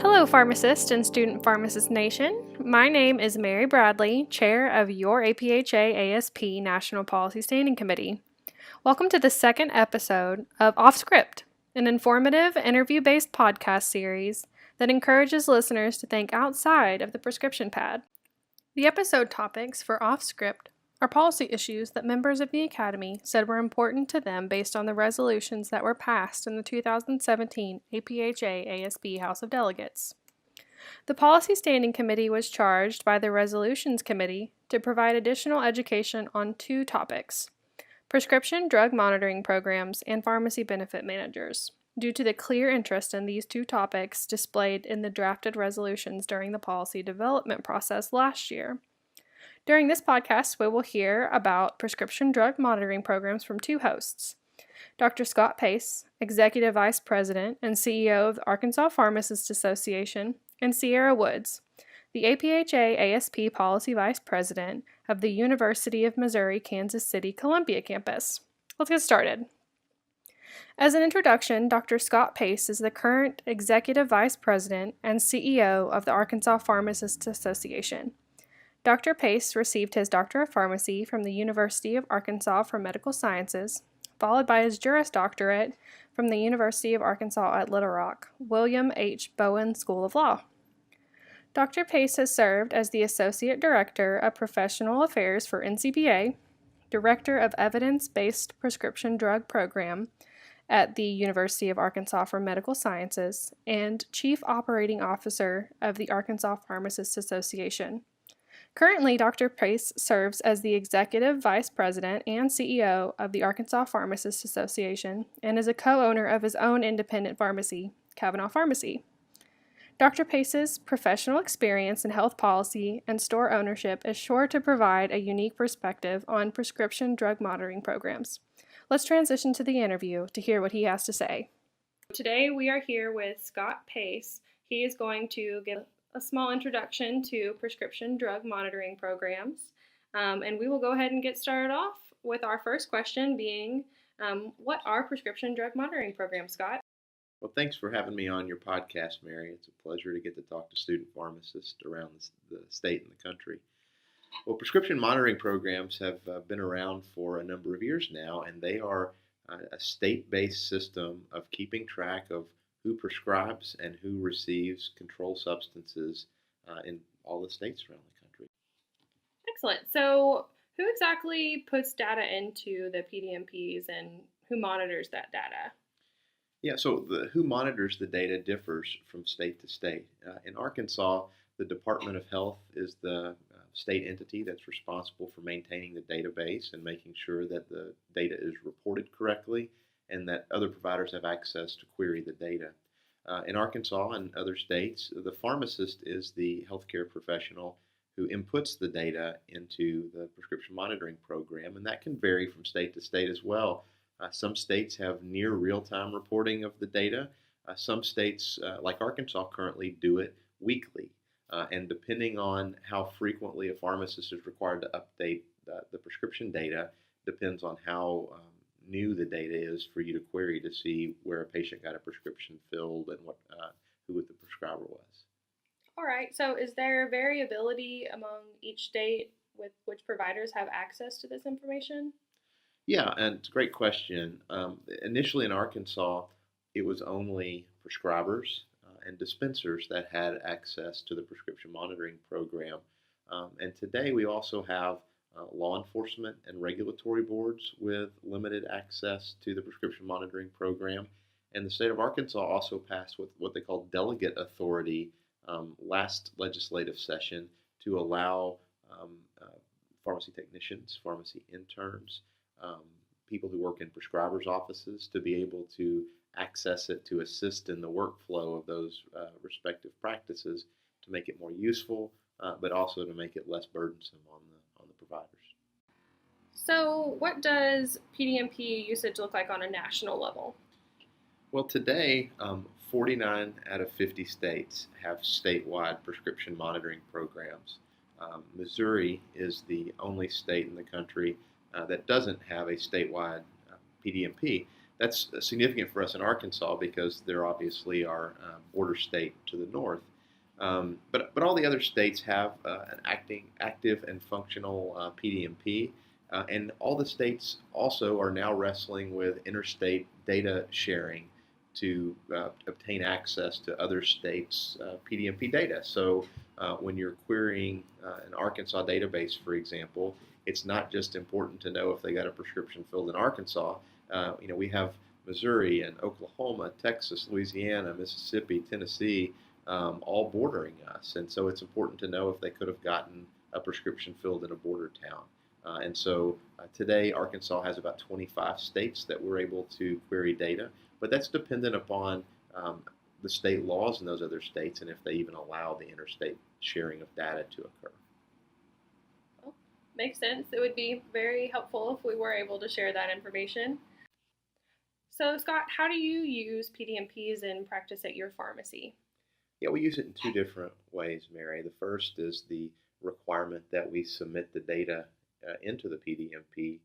Hello, pharmacist and student pharmacist nation. My name is Mary Bradley, chair of your APHA-ASP National Policy Standing Committee. Welcome to the second episode of Off Script, an informative interview-based podcast series that encourages listeners to think outside of the prescription pad. The episode topics for Off Script are policy issues that members of the Academy said were important to them based on the resolutions that were passed in the 2017 APHA-ASP House of Delegates. The Policy Standing Committee was charged by the Resolutions Committee to provide additional education on two topics: prescription drug monitoring programs and pharmacy benefit managers, due to the clear interest in these two topics displayed in the drafted resolutions during the policy development process last year. During this podcast, we will hear about prescription drug monitoring programs from two hosts: Dr. Scott Pace, Executive Vice President and CEO of the Arkansas Pharmacists Association, and Sierra Woods, the APHA-ASP Policy Vice President of the University of Missouri Kansas City Columbia campus. Let's get started. As an introduction, Dr. Scott Pace is the current Executive Vice President and CEO of the Arkansas Pharmacists Association. Dr. Pace received his Doctor of Pharmacy from the University of Arkansas for Medical Sciences, followed by his Juris Doctorate from the University of Arkansas at Little Rock, William H. Bowen School of Law. Dr. Pace has served as the Associate Director of Professional Affairs for NCBA, Director of Evidence-Based Prescription Drug Program at the University of Arkansas for Medical Sciences, and Chief Operating Officer of the Arkansas Pharmacists Association. Currently, Dr. Pace serves as the Executive Vice President and CEO of the Arkansas Pharmacists Association and is a co-owner of his own independent pharmacy, Kavanaugh Pharmacy. Dr. Pace's professional experience in health policy and store ownership is sure to provide a unique perspective on prescription drug monitoring programs. Let's transition to the interview to hear what he has to say. Today we are here with Scott Pace. He is going to give a small introduction to prescription drug monitoring programs. And we will go ahead and get started off with our first question being, what are prescription drug monitoring programs, Scott? Well, thanks for having me on your podcast, Mary. It's a pleasure to get to talk to student pharmacists around the state and the country. Well, prescription monitoring programs have been around for a number of years now, and they are a state-based system of keeping track of who prescribes and who receives controlled substances in all the states around the country. Excellent. So who exactly puts data into the PDMPs and who monitors that data? Yeah, so who monitors the data differs from state to state. In Arkansas, the Department of Health is the state entity that's responsible for maintaining the database and making sure that the data is reported correctly and that other providers have access to query the data. In Arkansas and other states, the pharmacist is the healthcare professional who inputs the data into the prescription monitoring program, and that can vary from state to state as well. Some states have near real-time reporting of the data. Some states, like Arkansas, currently do it weekly. And depending on how frequently a pharmacist is required to update the prescription data, depends on how new the data is for you to query to see where a patient got a prescription filled and who the prescriber was. All right. So is there variability among each state with which providers have access to this information? Yeah, and it's a great question. Initially in Arkansas, it was only prescribers and dispensers that had access to the prescription monitoring program. And today we also have law enforcement and regulatory boards with limited access to the prescription monitoring program. And the state of Arkansas also passed what they call delegate authority last legislative session to allow pharmacy technicians, pharmacy interns, people who work in prescribers' offices to be able to access it to assist in the workflow of those respective practices to make it more useful, but also to make it less burdensome on the providers. So what does PDMP usage look like on a national level? Well, today, 49 out of 50 states have statewide prescription monitoring programs. Missouri is the only state in the country that doesn't have a statewide PDMP. That's significant for us in Arkansas because they're obviously our border state to the north. But all the other states have an active and functional PDMP, and all the states also are now wrestling with interstate data sharing to obtain access to other states' PDMP data. So when you're querying an Arkansas database, for example, it's not just important to know if they got a prescription filled in Arkansas. We have Missouri and Oklahoma, Texas, Louisiana, Mississippi, Tennessee, all bordering us. And so it's important to know if they could have gotten a prescription filled in a border town. And so today, Arkansas has about 25 states that we're able to query data, but that's dependent upon the state laws in those other states and if they even allow the interstate sharing of data to occur. Well, makes sense. It would be very helpful if we were able to share that information. So, Scott, how do you use PDMPs in practice at your pharmacy? Yeah, we use it in two different ways, Mary. The first is the requirement that we submit the data into the PDMP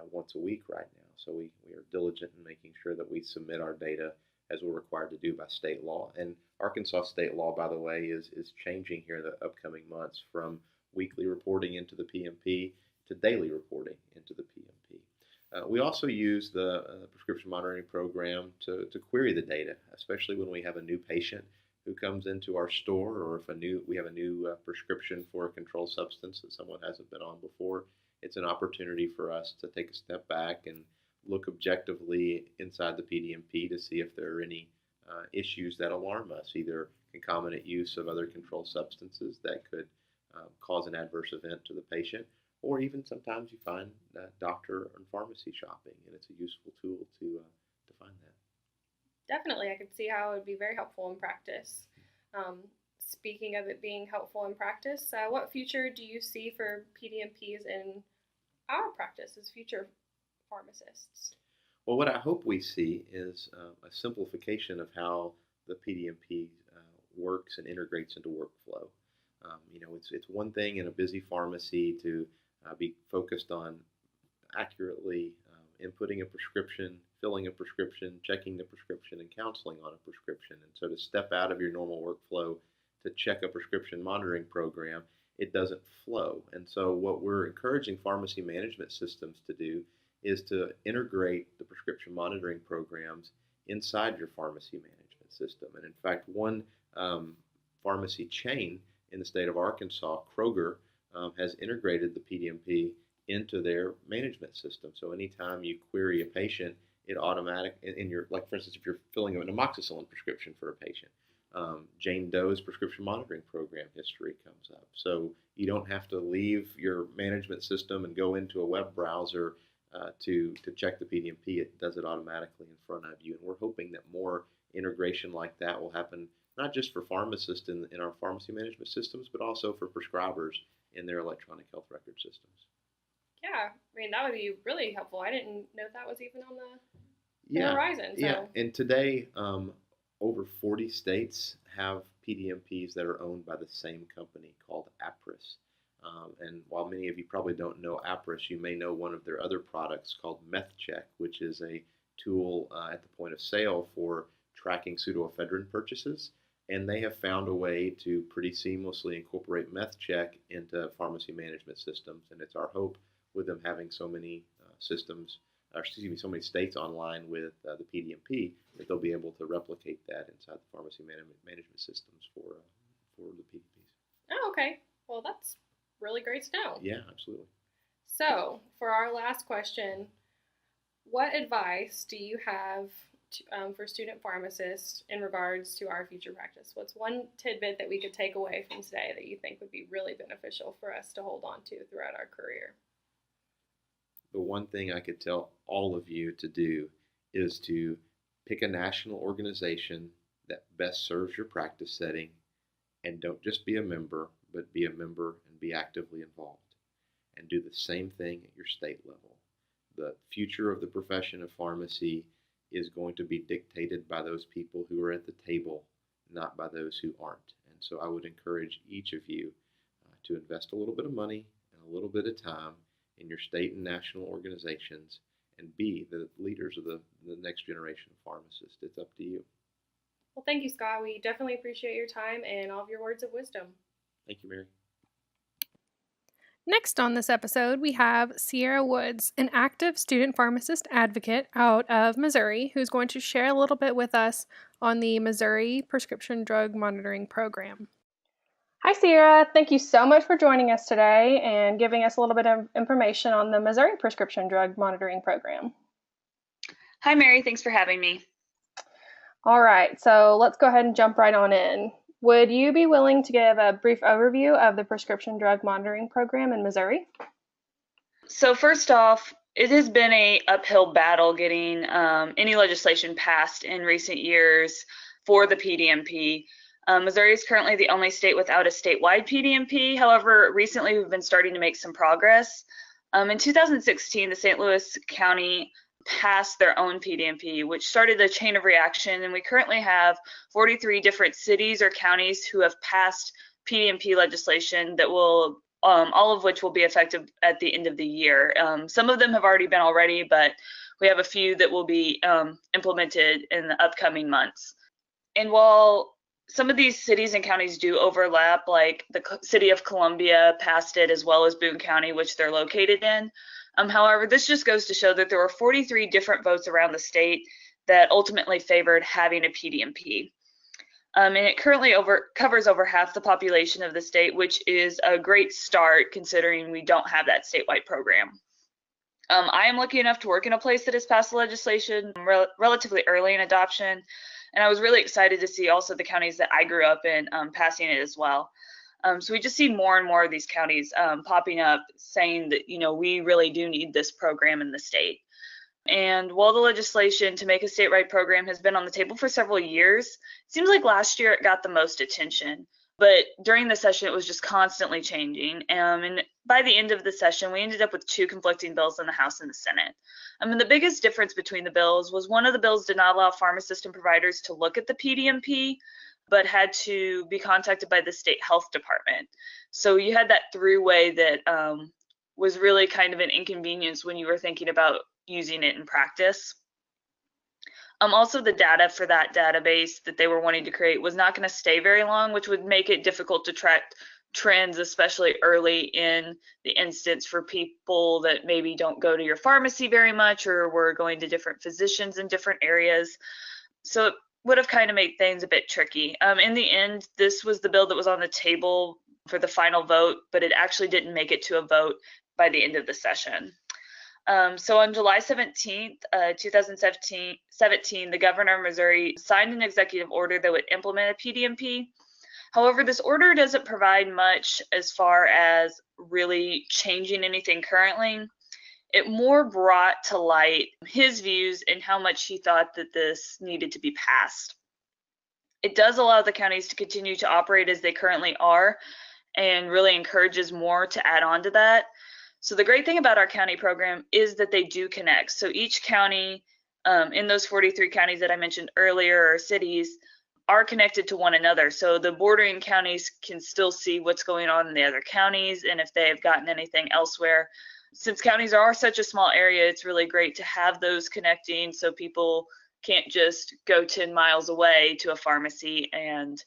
once a week right now. So we are diligent in making sure that we submit our data as we're required to do by state law. And Arkansas state law, by the way, is changing here in the upcoming months from weekly reporting into the PMP to daily reporting into the PMP. We also use the prescription monitoring program to query the data, especially when we have a new patient who comes into our store, or if we have a new prescription for a controlled substance that someone hasn't been on before. It's an opportunity for us to take a step back and look objectively inside the PDMP to see if there are any issues that alarm us, either concomitant use of other controlled substances that could cause an adverse event to the patient, or even sometimes you find doctor and pharmacy shopping, and it's a useful tool to find that. Definitely, I could see how it would be very helpful in practice. Speaking of it being helpful in practice, what future do you see for PDMPs in our practice as future pharmacists? Well, what I hope we see is a simplification of how the PDMP works and integrates into workflow. It's one thing in a busy pharmacy to be focused on accurately inputting a prescription, filling a prescription, checking the prescription, and counseling on a prescription. And so to step out of your normal workflow to check a prescription monitoring program, it doesn't flow. And so what we're encouraging pharmacy management systems to do is to integrate the prescription monitoring programs inside your pharmacy management system. And in fact, one pharmacy chain in the state of Arkansas, Kroger, has integrated the PDMP into their management system. So anytime you query a patient, it like for instance, if you're filling an amoxicillin prescription for a patient, Jane Doe's prescription monitoring program history comes up. So you don't have to leave your management system and go into a web browser to check the PDMP. It does it automatically in front of you. And we're hoping that more integration like that will happen, not just for pharmacists in our pharmacy management systems, but also for prescribers in their electronic health record systems. Yeah, I mean, that would be really helpful. I didn't know that was even on the horizon. So. Yeah, and today, over 40 states have PDMPs that are owned by the same company called Apris. And while many of you probably don't know Apris, you may know one of their other products called MethCheck, which is a tool at the point of sale for tracking pseudoephedrine purchases. And they have found a way to pretty seamlessly incorporate MethCheck into pharmacy management systems. And it's our hope, with them having so many so many states online with the PDMP, that they'll be able to replicate that inside the pharmacy management systems for the PDPs. Oh, okay. Well, that's really great to know. Yeah, absolutely. So, for our last question, what advice do you have for student pharmacists in regards to our future practice? What's one tidbit that we could take away from today that you think would be really beneficial for us to hold on to throughout our career? The one thing I could tell all of you to do is to pick a national organization that best serves your practice setting, and don't just be a member, but be a member and be actively involved. And do the same thing at your state level. The future of the profession of pharmacy is going to be dictated by those people who are at the table, not by those who aren't. And so I would encourage each of you to invest a little bit of money and a little bit of time in your state and national organizations and be the leaders of the next generation of pharmacists. It's up to you. Well, thank you, Scott. We definitely appreciate your time and all of your words of wisdom. Thank you, Mary. Next on this episode, we have Sierra Woods, an active student pharmacist advocate out of Missouri, who's going to share a little bit with us on the Missouri Prescription Drug Monitoring Program. Hi, Sierra. Thank you so much for joining us today and giving us a little bit of information on the Missouri Prescription Drug Monitoring Program. Hi, Mary. Thanks for having me. All right, so let's go ahead and jump right on in. Would you be willing to give a brief overview of the Prescription Drug Monitoring Program in Missouri? So first off, it has been an uphill battle getting any legislation passed in recent years for the PDMP. Missouri is currently the only state without a statewide PDMP. However, recently we've been starting to make some progress. In 2016, the St. Louis County passed their own PDMP, which started a chain of reaction, and we currently have 43 different cities or counties who have passed PDMP legislation that will, all of which will be effective at the end of the year. Some of them have already been, but we have a few that will be implemented in the upcoming months. And while some of these cities and counties do overlap, like the city of Columbia passed it as well as Boone County, which they're located in. However, this just goes to show that there were 43 different votes around the state that ultimately favored having a PDMP. And it currently covers over half the population of the state, which is a great start considering we don't have that statewide program. I am lucky enough to work in a place that has passed the legislation relatively early in adoption, and I was really excited to see also the counties that I grew up in passing it as well. So we just see more and more of these counties popping up saying that, we really do need this program in the state. And while the legislation to make a statewide program has been on the table for several years, it seems like last year it got the most attention. But during the session, it was just constantly changing. And by the end of the session, we ended up with 2 conflicting bills in the House and the Senate. The biggest difference between the bills was one of the bills did not allow pharmacists and providers to look at the PDMP, but had to be contacted by the state health department. So you had that throughway that was really kind of an inconvenience when you were thinking about using it in practice. Also, the data for that database that they were wanting to create was not going to stay very long, which would make it difficult to track trends, especially early in the instance for people that maybe don't go to your pharmacy very much or were going to different physicians in different areas. So it would have kind of made things a bit tricky. In the end, this was the bill that was on the table for the final vote, but it actually didn't make it to a vote by the end of the session. So on July 17th, 2017, the governor of Missouri signed an executive order that would implement a PDMP. However, this order doesn't provide much as far as really changing anything currently. It more brought to light his views and how much he thought that this needed to be passed. It does allow the counties to continue to operate as they currently are and really encourages more to add on to that. So the great thing about our county program is that they do connect. So each county in those 43 counties that I mentioned earlier, or cities, are connected to one another. So the bordering counties can still see what's going on in the other counties and if they have gotten anything elsewhere. Since counties are such a small area, it's really great to have those connecting so people can't just go 10 miles away to a pharmacy and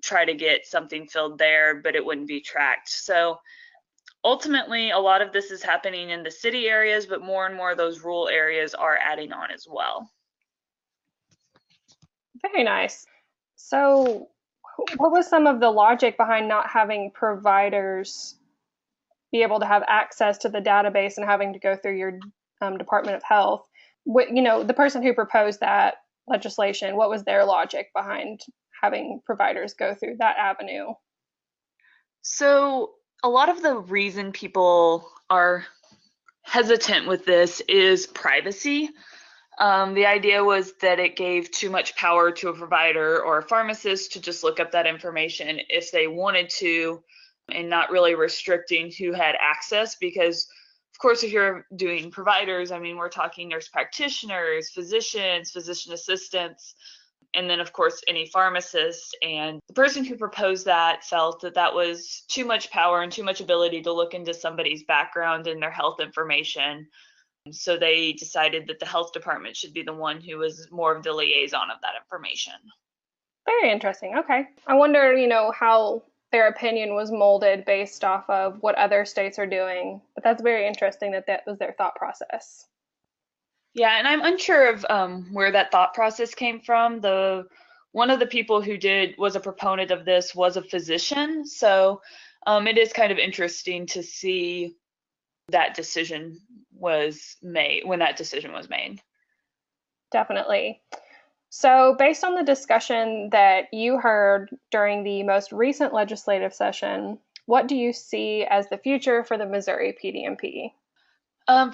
try to get something filled there, but it wouldn't be tracked. So ultimately, a lot of this is happening in the city areas, but more and more of those rural areas are adding on as well. Very nice. So what was some of the logic behind not having providers be able to have access to the database and having to go through your Department of Health? The person who proposed that legislation, what was their logic behind having providers go through that avenue? So a lot of the reason people are hesitant with this is privacy. The idea was that it gave too much power to a provider or a pharmacist to just look up that information if they wanted to, and not really restricting who had access, because of course if you're doing providers, we're talking nurse practitioners, physicians, physician assistants, and then of course any pharmacist. And the person who proposed that felt that that was too much power and too much ability to look into somebody's background and their health information So they decided that the health department should be the one who was more of the liaison of that information. Very interesting. Okay. I wonder, how their opinion was molded based off of what other states are doing. But that's very interesting that that was their thought process. Yeah, and I'm unsure of where that thought process came from. One of the people who was a proponent of this was a physician, so it is kind of interesting to see that decision was made when that decision was made. Definitely. So, based on the discussion that you heard during the most recent legislative session, what do you see as the future for the Missouri PDMP?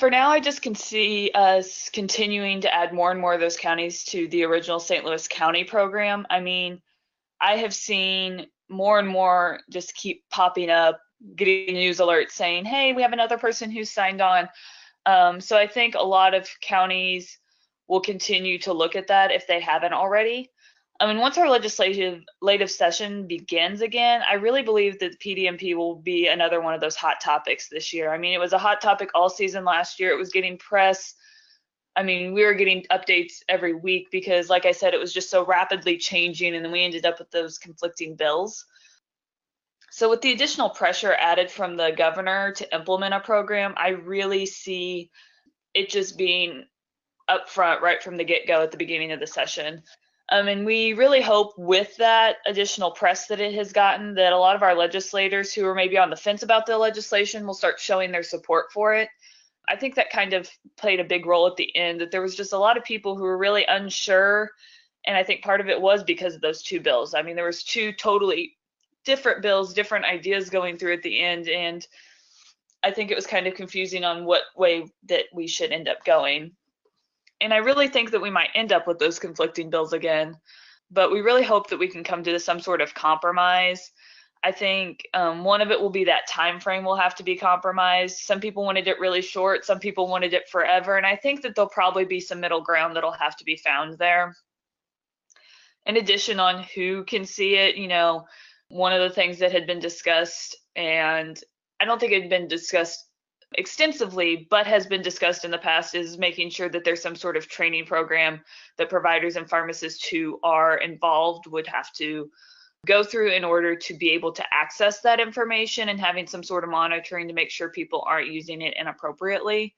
For now, I just can see us continuing to add more and more of those counties to the original St. Louis County program. I mean, I have seen more and more just keep popping up, getting news alerts saying, hey, we have another person who's signed on. So I think a lot of counties will continue to look at that if they haven't already. I mean, once our legislative session begins again, I really believe that the PDMP will be another one of those hot topics this year. I mean, it was a hot topic all season last year. It was getting press. I mean, we were getting updates every week because, like I said, it was just so rapidly changing, and then we ended up with those conflicting bills. So with the additional pressure added from the governor to implement a program, I really see it just being up front right from the get-go at the beginning of the session. And we really hope with that additional press that it has gotten that a lot of our legislators who are maybe on the fence about the legislation will start showing their support for it. I think that kind of played a big role at the end, that there was just a lot of people who were really unsure. And I think part of it was because of those two bills. I mean, there was two totally different bills, different ideas going through at the end. And I think it was kind of confusing on what way that we should end up going. And I really think that we might end up with those conflicting bills again, but we really hope that we can come to some sort of compromise. I think one of it will be that time frame will have to be compromised. Some people wanted it really short, some people wanted it forever, and I think that there'll probably be some middle ground that'll have to be found there. In addition on who can see it, one of the things that had been discussed, and I don't think it had been discussed extensively, but has been discussed in the past, is making sure that there's some sort of training program that providers and pharmacists who are involved would have to go through in order to be able to access that information, and having some sort of monitoring to make sure people aren't using it inappropriately.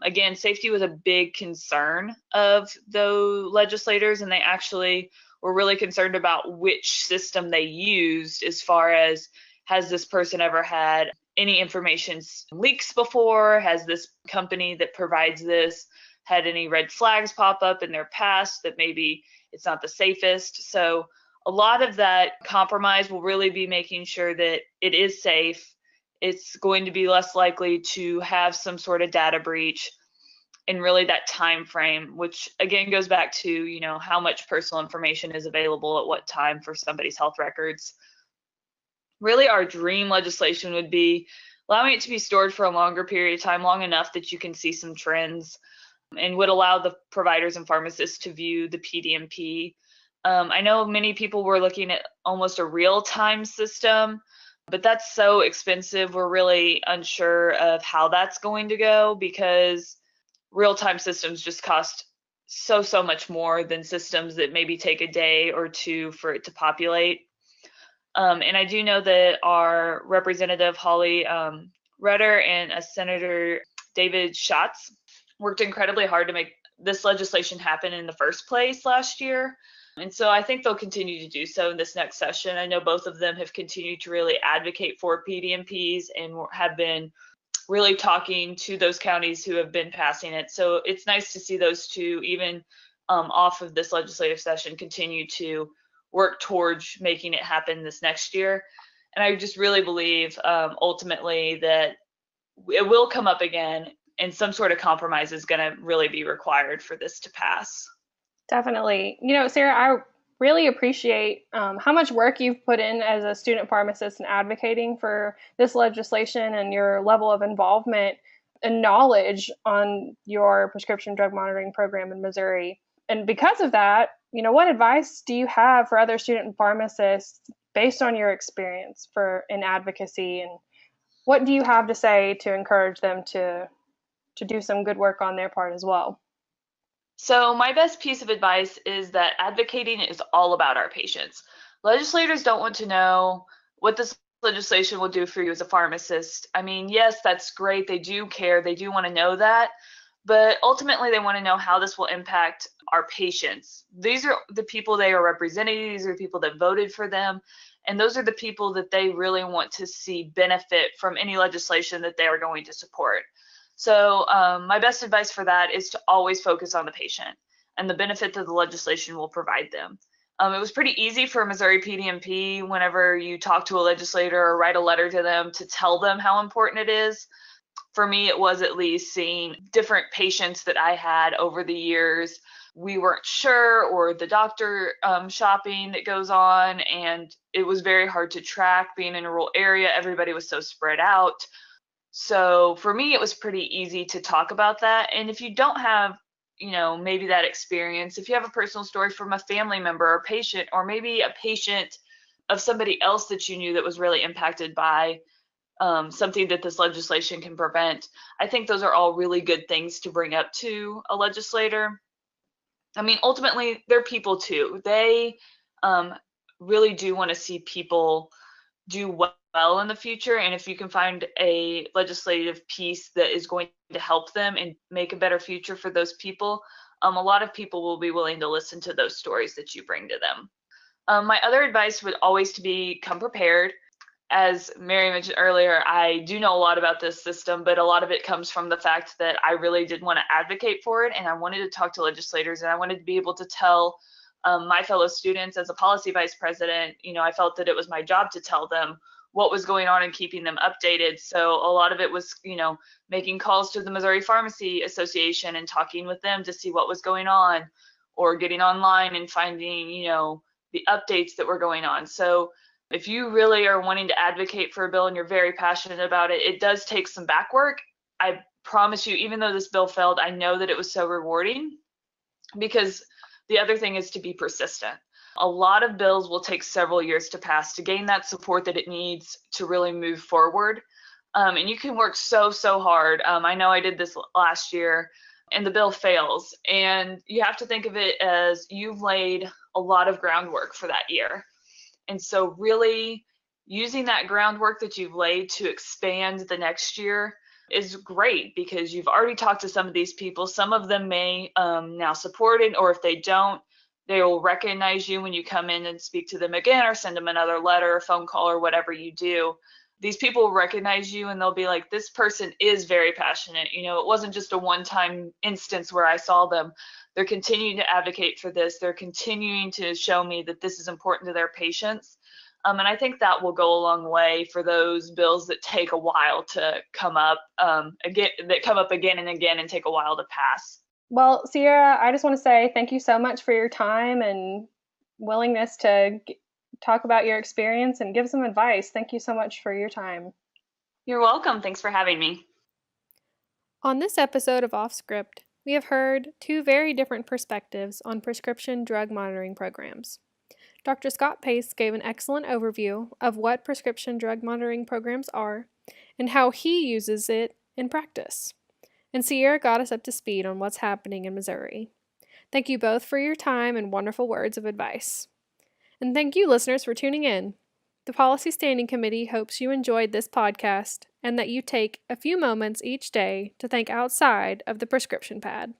Again, safety was a big concern of the legislators, and they actually were really concerned about which system they used, as far as, has this person ever had any information leaks before? Has this company that provides this had any red flags pop up in their past that maybe it's not the safest? So a lot of that compromise will really be making sure that it is safe. It's going to be less likely to have some sort of data breach, and really that time frame, which again goes back to, how much personal information is available at what time for somebody's health records. Really, our dream legislation would be allowing it to be stored for a longer period of time, long enough that you can see some trends, and would allow the providers and pharmacists to view the PDMP. I know many people were looking at almost a real-time system, but that's so expensive. We're really unsure of how that's going to go, because real-time systems just cost so much more than systems that maybe take a day or two for it to populate. And I do know that our Representative Holly Rudder and Senator David Schatz worked incredibly hard to make this legislation happen in the first place last year. And so I think they'll continue to do so in this next session. I know both of them have continued to really advocate for PDMPs and have been really talking to those counties who have been passing it. So it's nice to see those two, even off of this legislative session, continue to work towards making it happen this next year. And I just really believe ultimately that it will come up again, and some sort of compromise is going to really be required for this to pass. Definitely. Sarah, I really appreciate how much work you've put in as a student pharmacist and advocating for this legislation, and your level of involvement and knowledge on your prescription drug monitoring program in Missouri. And because of that, what advice do you have for other student pharmacists based on your experience in advocacy, and what do you have to say to encourage them to to do some good work on their part as well. So my best piece of advice is that advocating is all about our patients. Legislators don't want to know what this legislation will do for you as a pharmacist. I mean, yes, that's great. They do care. They do want to know that. But ultimately, they want to know how this will impact our patients. These are the people they are representing. These are the people that voted for them. And those are the people that they really want to see benefit from any legislation that they are going to support. So my best advice for that is to always focus on the patient and the benefit that the legislation will provide them. It was pretty easy for Missouri PDMP whenever you talk to a legislator or write a letter to them to tell them how important it is. For me, it was at least seeing different patients that I had over the years. We weren't sure, or the doctor shopping that goes on, and it was very hard to track being in a rural area. Everybody was so spread out. So for me, it was pretty easy to talk about that. And if you don't have, maybe that experience, if you have a personal story from a family member or patient, or maybe a patient of somebody else that you knew that was really impacted by something that this legislation can prevent, I think those are all really good things to bring up to a legislator. I mean, ultimately, they're people too. They really do want to see people do well in the future. And if you can find a legislative piece that is going to help them and make a better future for those people, a lot of people will be willing to listen to those stories that you bring to them. My other advice would always to be come prepared. As Mary mentioned earlier, I do know a lot about this system, but a lot of it comes from the fact that I really did want to advocate for it, and I wanted to talk to legislators, and I wanted to be able to tell my fellow students as a policy vice president, I felt that it was my job to tell them what was going on and keeping them updated. So a lot of it was, making calls to the Missouri Pharmacy Association and talking with them to see what was going on, or getting online and finding, the updates that were going on. So if you really are wanting to advocate for a bill and you're very passionate about it, it does take some back work. I promise you, even though this bill failed, I know that it was so rewarding, because the other thing is to be persistent. A lot of bills will take several years to pass to gain that support that it needs to really move forward. And you can work so hard. I know I did this last year, and the bill fails. And you have to think of it as you've laid a lot of groundwork for that year. And so really using that groundwork that you've laid to expand the next year is great, because you've already talked to some of these people. Some of them may now support it, or if they don't, they will recognize you when you come in and speak to them again, or send them another letter or phone call or whatever you do. These people will recognize you, and they'll be like, this person is very passionate. It wasn't just a one-time instance where I saw them. They're continuing to advocate for this. They're continuing to show me that this is important to their patients. And I think that will go a long way for those bills that take a while to come up again and again and take a while to pass. Well, Sierra, I just want to say thank you so much for your time and willingness to talk about your experience and give some advice. Thank you so much for your time. You're welcome. Thanks for having me. On this episode of Off Script, we have heard two very different perspectives on prescription drug monitoring programs. Dr. Scott Pace gave an excellent overview of what prescription drug monitoring programs are and how he uses it in practice. And Sierra got us up to speed on what's happening in Missouri. Thank you both for your time and wonderful words of advice. And thank you, listeners, for tuning in. The Policy Standing Committee hopes you enjoyed this podcast and that you take a few moments each day to think outside of the prescription pad.